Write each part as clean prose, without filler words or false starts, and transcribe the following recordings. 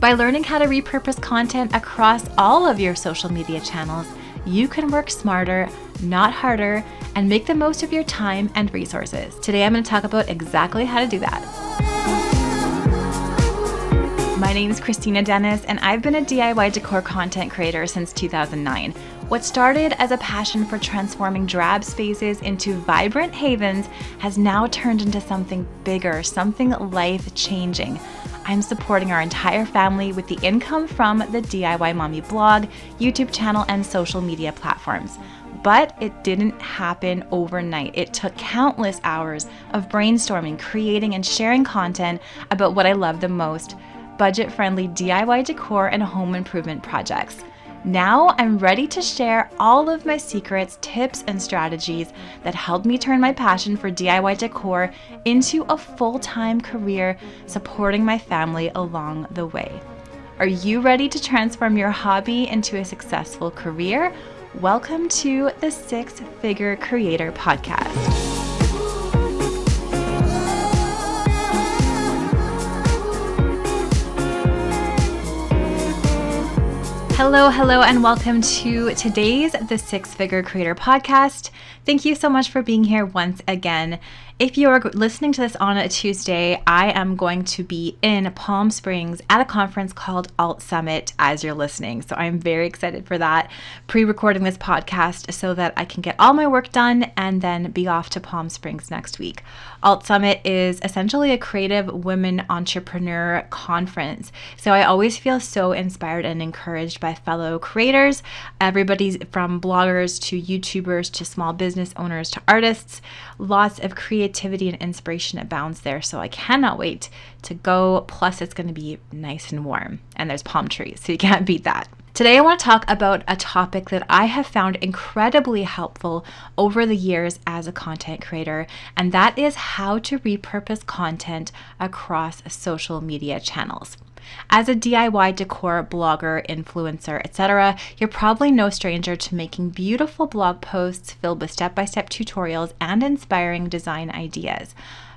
By learning how to repurpose content across all of your social media channels, you can work smarter, not harder, and make the most of your time and resources. Today, I'm going to talk about exactly how to do that. My name is Christina Dennis, and I've been a DIY decor content creator since 2009. What started as a passion for transforming drab spaces into vibrant havens has now turned into something bigger, something life-changing. I'm supporting our entire family with the income from the DIY Mommy blog, YouTube channel, and social media platforms. But it didn't happen overnight. It took countless hours of brainstorming, creating, and sharing content about what I love the most: budget-friendly DIY decor and home improvement projects. Now I'm ready to share all of my secrets, tips, and strategies that helped me turn my passion for DIY decor into a full-time career, supporting my family along the way. Are you ready to transform your hobby into a successful career? Welcome to the Six Figure Creator Podcast. Hello, and welcome to today's The Six Figure Creator Podcast. Thank you so much for being here once again. If you're listening to this on a Tuesday, I am going to be in Palm Springs at a conference called Alt Summit as you're listening. So I'm very excited for that, pre-recording this podcast so that I can get all my work done and then be off to Palm Springs next week. Alt Summit is essentially a creative women entrepreneur conference. So I always feel so inspired and encouraged by fellow creators. Everybody's from bloggers to YouTubers to small business owners to artists. Lots of creativity and inspiration abounds there. So I cannot wait to go. Plus it's going to be nice and warm and there's palm trees, so you can't beat that. Today I want to talk about a topic that I have found incredibly helpful over the years as a content creator, and that is how to repurpose content across social media channels. As a DIY decor blogger, influencer, etc., you're probably no stranger to making beautiful blog posts filled with step-by-step tutorials and inspiring design ideas.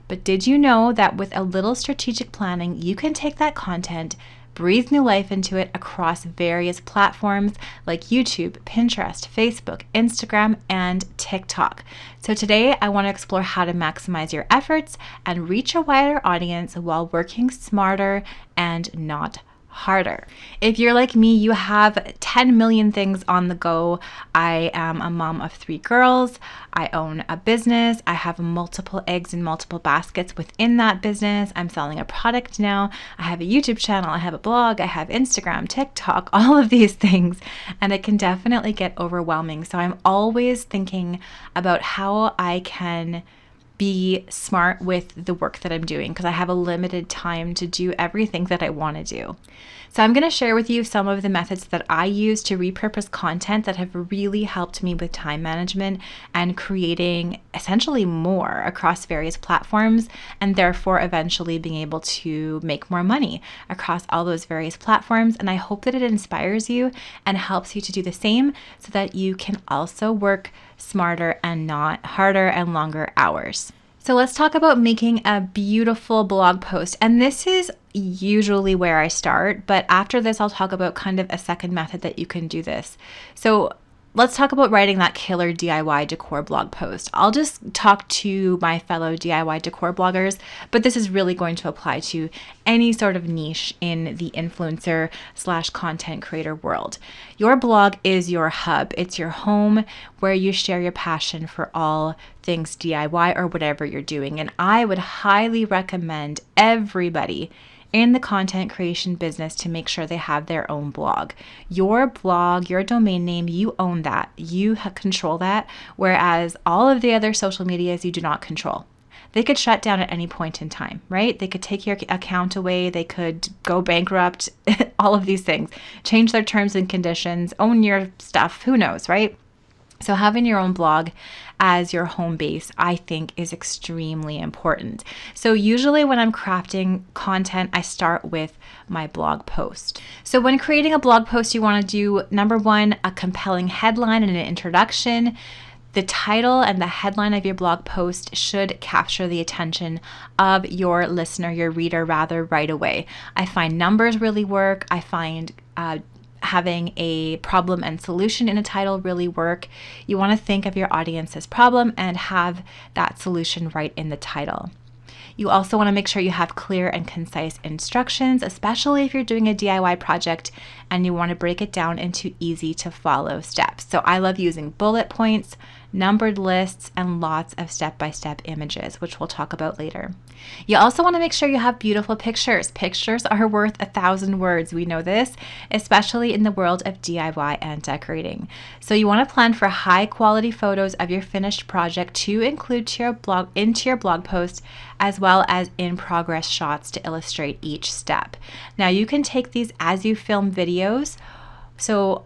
But did you know that with a little strategic planning, you can take that content, breathe new life into it across various platforms like YouTube, Pinterest, Facebook, Instagram, and TikTok. So today I want to explore how to maximize your efforts and reach a wider audience while working smarter and not harder. If you're like me, you have 10 million things on the go. I am a mom of 3 girls. I own a business. I have multiple eggs in multiple baskets within that business. I'm selling a product now. I have a YouTube channel. I have a blog. I have Instagram, TikTok, all of these things. And it can definitely get overwhelming. So I'm always thinking about how I can be smart with the work that I'm doing because I have a limited time to do everything that I want to do. So I'm going to share with you some of the methods that I use to repurpose content that have really helped me with time management and creating essentially more across various platforms, and therefore eventually being able to make more money across all those various platforms. And I hope that it inspires you and helps you to do the same so that you can also work smarter and not harder and longer hours. So let's talk about making a beautiful blog post. And this is usually where I start, but after this, I'll talk about kind of a second method that you can do this. So let's talk about writing that killer DIY decor blog post. I'll just talk to my fellow DIY decor bloggers, but this is really going to apply to any sort of niche in the influencer/content creator world. Your blog is your hub. It's your home where you share your passion for all things DIY or whatever you're doing. And I would highly recommend everybody in the content creation business to make sure they have their own blog. Your blog, your domain name, you own that. You control that, whereas all of the other social medias you do not control. They could shut down at any point in time, right? They could take your account away. They could go bankrupt, all of these things. Change their terms and conditions, own your stuff, who knows, right? So having your own blog as your home base, I think, is extremely important. So usually when I'm crafting content, I start with my blog post. So when creating a blog post, you want to do, number one, a compelling headline and an introduction. The title and the headline of your blog post should capture the attention of your listener, your reader, rather, right away. I find numbers really work. I find having a problem and solution in a title really work. You want to think of your audience's problem and have that solution right in the title. You also want to make sure you have clear and concise instructions, especially if you're doing a DIY project and you want to break it down into easy to follow steps. So I love using bullet points, numbered lists, and lots of step-by-step images, which we'll talk about later. You also want to make sure you have beautiful pictures. Pictures are worth 1,000 words. We know this, especially in the world of DIY and decorating. So you want to plan for high quality photos of your finished project to include into your blog post, as well as in progress shots to illustrate each step. Now you can take these as you film videos. So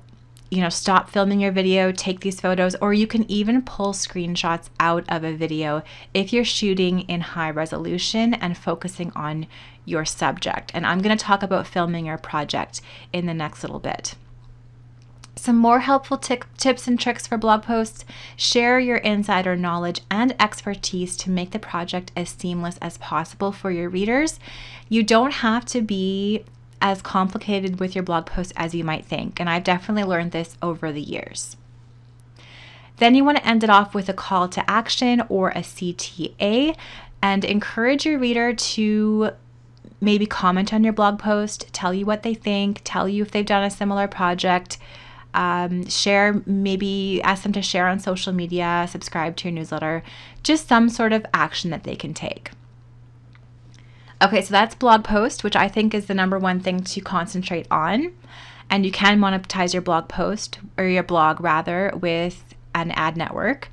stop filming your video, take these photos, or you can even pull screenshots out of a video if you're shooting in high resolution and focusing on your subject. And I'm going to talk about filming your project in the next little bit. Some more helpful tips and tricks for blog posts: share your insider knowledge and expertise to make the project as seamless as possible for your readers. You don't have to be as complicated with your blog post as you might think, and I've definitely learned this over the years. Then you want to end it off with a call to action or a CTA and encourage your reader to maybe comment on your blog post, tell you what they think, tell you if they've done a similar project, maybe ask them to share on social media, subscribe to your newsletter, just some sort of action that they can take. Okay, so that's blog post, which I think is the number one thing to concentrate on. And you can monetize your blog post, or your blog rather, with an ad network.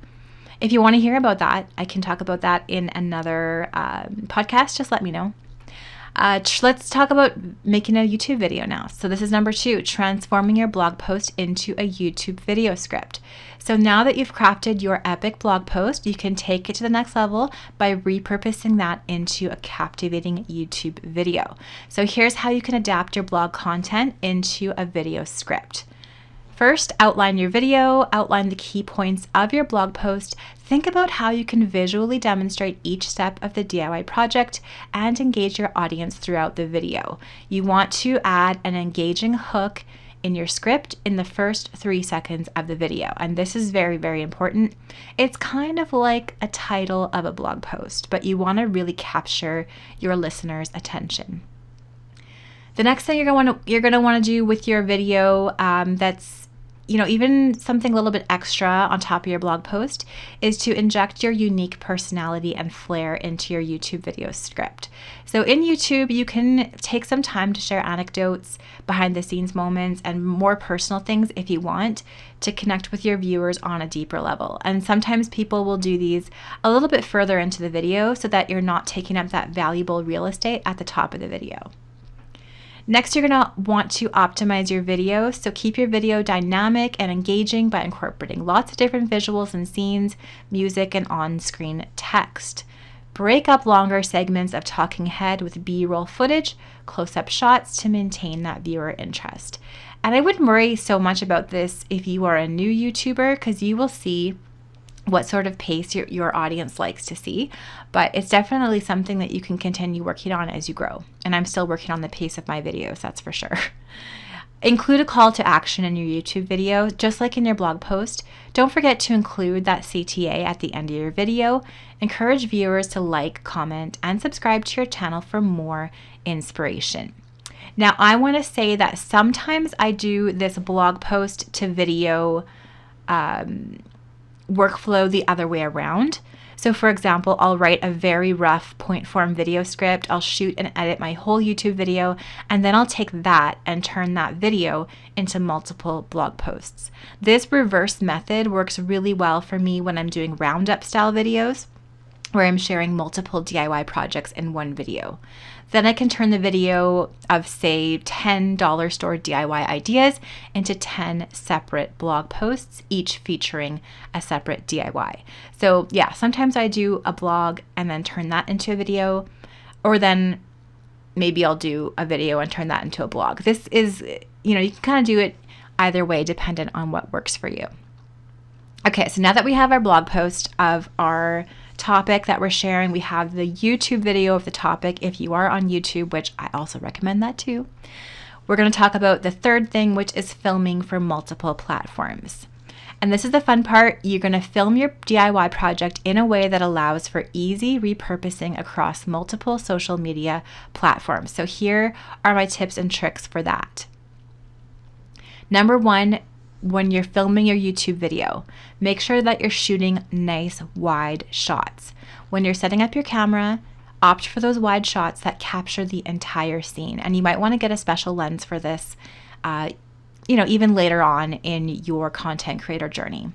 If you want to hear about that, I can talk about that in another podcast. Just let me know. Let's talk about making a YouTube video now. So this is number 2, transforming your blog post into a YouTube video script. So now that you've crafted your epic blog post, you can take it to the next level by repurposing that into a captivating YouTube video. So here's how you can adapt your blog content into a video script. First, outline your video, outline the key points of your blog post, think about how you can visually demonstrate each step of the DIY project, and engage your audience throughout the video. You want to add an engaging hook in your script in the first 3 seconds of the video, and this is very, very important. It's kind of like a title of a blog post, but you want to really capture your listeners' attention. The next thing you're going to want to do with your video that's even something a little bit extra on top of your blog post is to inject your unique personality and flair into your YouTube video script. So in YouTube, you can take some time to share anecdotes, behind the scenes moments, and more personal things if you want to connect with your viewers on a deeper level. And sometimes people will do these a little bit further into the video so that you're not taking up that valuable real estate at the top of the video. Next, you're going to want to optimize your video. So keep your video dynamic and engaging by incorporating lots of different visuals and scenes, music, and on-screen text. Break up longer segments of talking head with B-roll footage, close-up shots to maintain that viewer interest. And I wouldn't worry so much about this if you are a new YouTuber, because you will see what sort of pace your audience likes to see, but it's definitely something that you can continue working on as you grow. And I'm still working on the pace of my videos, that's for sure. Include a call to action in your YouTube video, just like in your blog post. Don't forget to include that CTA at the end of your video. Encourage viewers to like, comment, and subscribe to your channel for more inspiration. Now, I want to say that sometimes I do this blog post to video workflow the other way around. So for example, I'll write a very rough point form video script, I'll shoot and edit my whole YouTube video, and then I'll take that and turn that video into multiple blog posts. This reverse method works really well for me when I'm doing roundup style videos, where I'm sharing multiple DIY projects in one video. Then I can turn the video of, say, $10 store DIY ideas into 10 separate blog posts, each featuring a separate DIY. So yeah, sometimes I do a blog and then turn that into a video, or then maybe I'll do a video and turn that into a blog. This is, you can kind of do it either way dependent on what works for you. Okay, so now that we have our blog post of our topic that we're sharing, we have the YouTube video of the topic if you are on YouTube, which I also recommend that too. We're going to talk about the third thing, which is filming for multiple platforms. And this is the fun part. You're going to film your DIY project in a way that allows for easy repurposing across multiple social media platforms. So here are my tips and tricks for that. Number one, when you're filming your YouTube video, make sure that you're shooting nice wide shots. When you're setting up your camera, opt for those wide shots that capture the entire scene. And you might want to get a special lens for this, even later on in your content creator journey.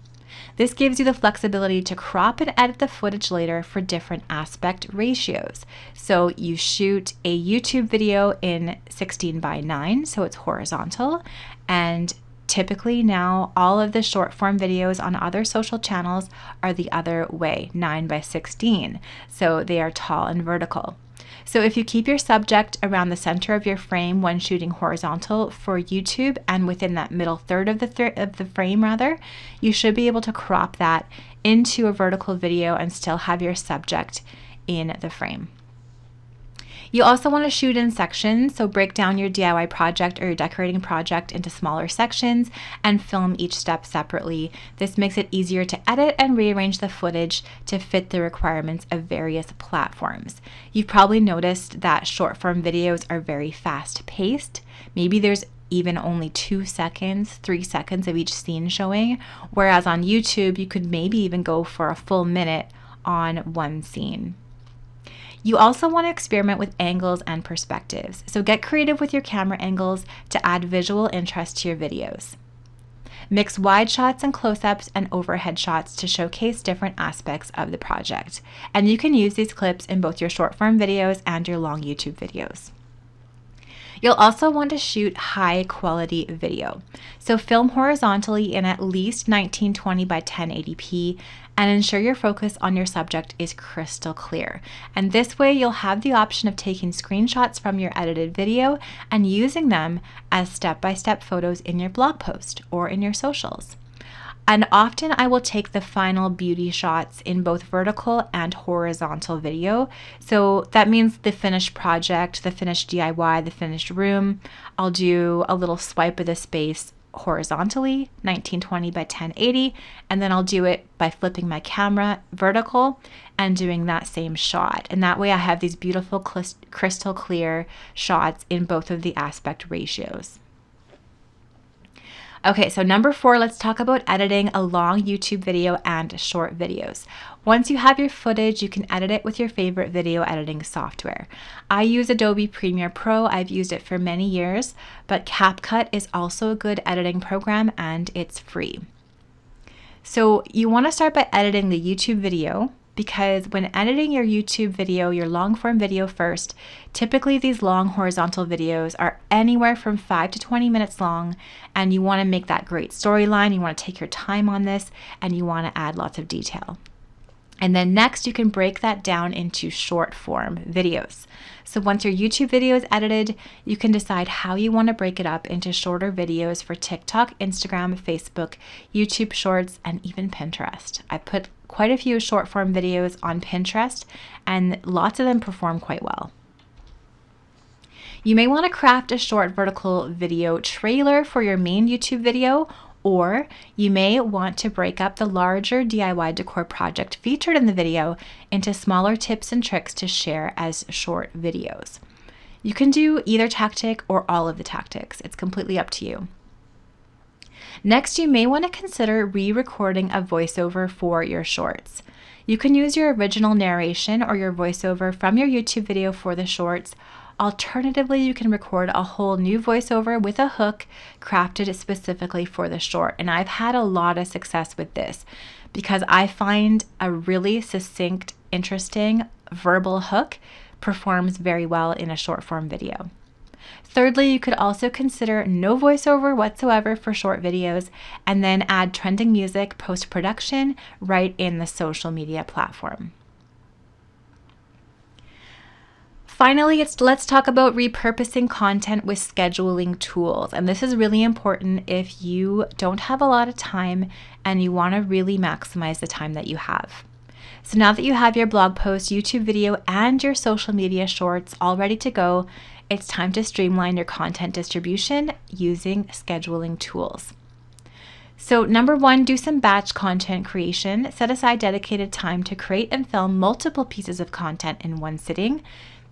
This gives you the flexibility to crop and edit the footage later for different aspect ratios. So you shoot a YouTube video in 16:9, so it's horizontal, and typically now all of the short form videos on other social channels are the other way, 9:16, so they are tall and vertical. So if you keep your subject around the center of your frame when shooting horizontal for YouTube and within that middle third of the frame, you should be able to crop that into a vertical video and still have your subject in the frame. You also want to shoot in sections, so break down your DIY project or your decorating project into smaller sections and film each step separately. This makes it easier to edit and rearrange the footage to fit the requirements of various platforms. You've probably noticed that short form videos are very fast paced. Maybe there's even only 2 seconds, 3 seconds of each scene showing, whereas on YouTube, you could maybe even go for a full minute on one scene. You also want to experiment with angles and perspectives, so get creative with your camera angles to add visual interest to your videos. Mix wide shots and close-ups and overhead shots to showcase different aspects of the project, and you can use these clips in both your short-form videos and your long YouTube videos. You'll also want to shoot high quality video. So film horizontally in at least 1920 by 1080p and ensure your focus on your subject is crystal clear. And this way you'll have the option of taking screenshots from your edited video and using them as step-by-step photos in your blog post or in your socials. And often I will take the final beauty shots in both vertical and horizontal video. So that means the finished project, the finished DIY, the finished room. I'll do a little swipe of the space horizontally, 1920 by 1080, and then I'll do it by flipping my camera vertical and doing that same shot. And that way I have these beautiful crystal clear shots in both of the aspect ratios. Okay, so number 4, let's talk about editing a long YouTube video and short videos. Once you have your footage, you can edit it with your favorite video editing software. I use Adobe Premiere Pro. I've used it for many years, but CapCut is also a good editing program and it's free. So you want to start by editing the YouTube video, because when editing your YouTube video, your long form video first, typically these long horizontal videos are anywhere from 5 to 20 minutes long, and you want to make that great storyline. You want to take your time on this, and you want to add lots of detail. And then next, you can break that down into short form videos. So once your YouTube video is edited, you can decide how you want to break it up into shorter videos for TikTok, Instagram, Facebook, YouTube Shorts, and even Pinterest. I put quite a few short form videos on Pinterest, and lots of them perform quite well. You may want to craft a short vertical video trailer for your main YouTube video, or you may want to break up the larger DIY decor project featured in the video into smaller tips and tricks to share as short videos. You can do either tactic or all of the tactics. It's completely up to you. Next, you may want to consider re-recording a voiceover for your shorts. You can use your original narration or your voiceover from your YouTube video for the shorts. Alternatively, you can record a whole new voiceover with a hook crafted specifically for the short. And I've had a lot of success with this because I find a really succinct, interesting verbal hook performs very well in a short form video. Thirdly, you could also consider no voiceover whatsoever for short videos and then add trending music post-production right in the social media platform. Finally, let's talk about repurposing content with scheduling tools. And this is really important if you don't have a lot of time and you want to really maximize the time that you have. So now that you have your blog post, YouTube video, and your social media shorts all ready to go, it's time to streamline your content distribution using scheduling tools. So number 1, do some batch content creation. Set aside dedicated time to create and film multiple pieces of content in one sitting.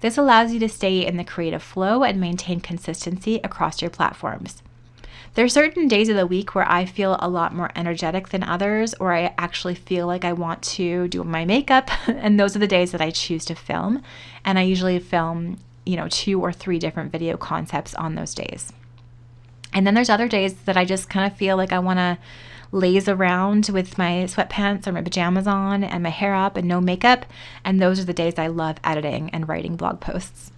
This allows you to stay in the creative flow and maintain consistency across your platforms. There are certain days of the week where I feel a lot more energetic than others, or I actually feel like I want to do my makeup, and those are the days that I choose to film. And I usually film, 2 or 3 different video concepts on those days. And then there's other days that I just kind of feel like I want to laze around with my sweatpants or my pajamas on and my hair up and no makeup. And those are the days I love editing and writing blog posts.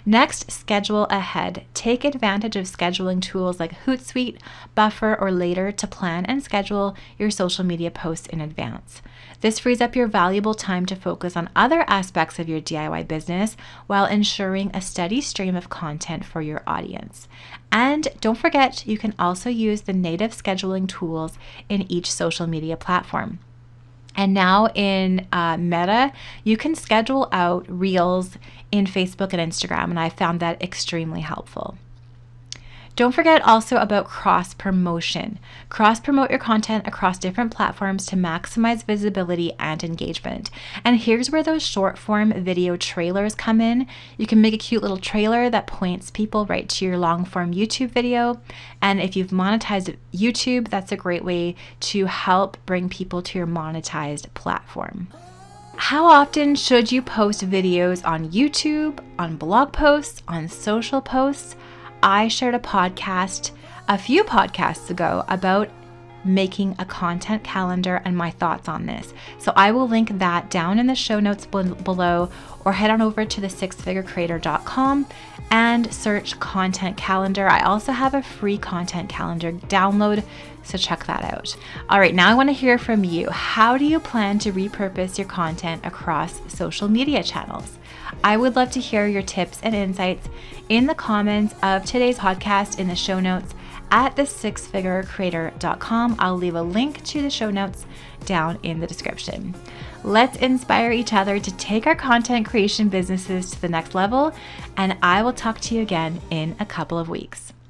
Next, schedule ahead. Take advantage of scheduling tools like Hootsuite, Buffer, or Later to plan and schedule your social media posts in advance. This frees up your valuable time to focus on other aspects of your DIY business while ensuring a steady stream of content for your audience. And don't forget, you can also use the native scheduling tools in each social media platform. And now in Meta, you can schedule out Reels in Facebook and Instagram, and I found that extremely helpful. Don't forget also about cross-promotion. Cross-promote your content across different platforms to maximize visibility and engagement. And here's where those short-form video trailers come in. You can make a cute little trailer that points people right to your long-form YouTube video. And if you've monetized YouTube, that's a great way to help bring people to your monetized platform. How often should you post videos on YouTube, on blog posts, on social posts? I shared a few podcasts ago about making a content calendar and my thoughts on this. So I will link that down in the show notes below, or head on over to the6figurecreator.com and search content calendar. I also have a free content calendar download, so check that out. All right, now I want to hear from you. How do you plan to repurpose your content across social media channels? I would love to hear your tips and insights in the comments of today's podcast in the show notes at the6figurecreator.com. I'll leave a link to the show notes down in the description. Let's inspire each other to take our content creation businesses to the next level, and I will talk to you again in a couple of weeks.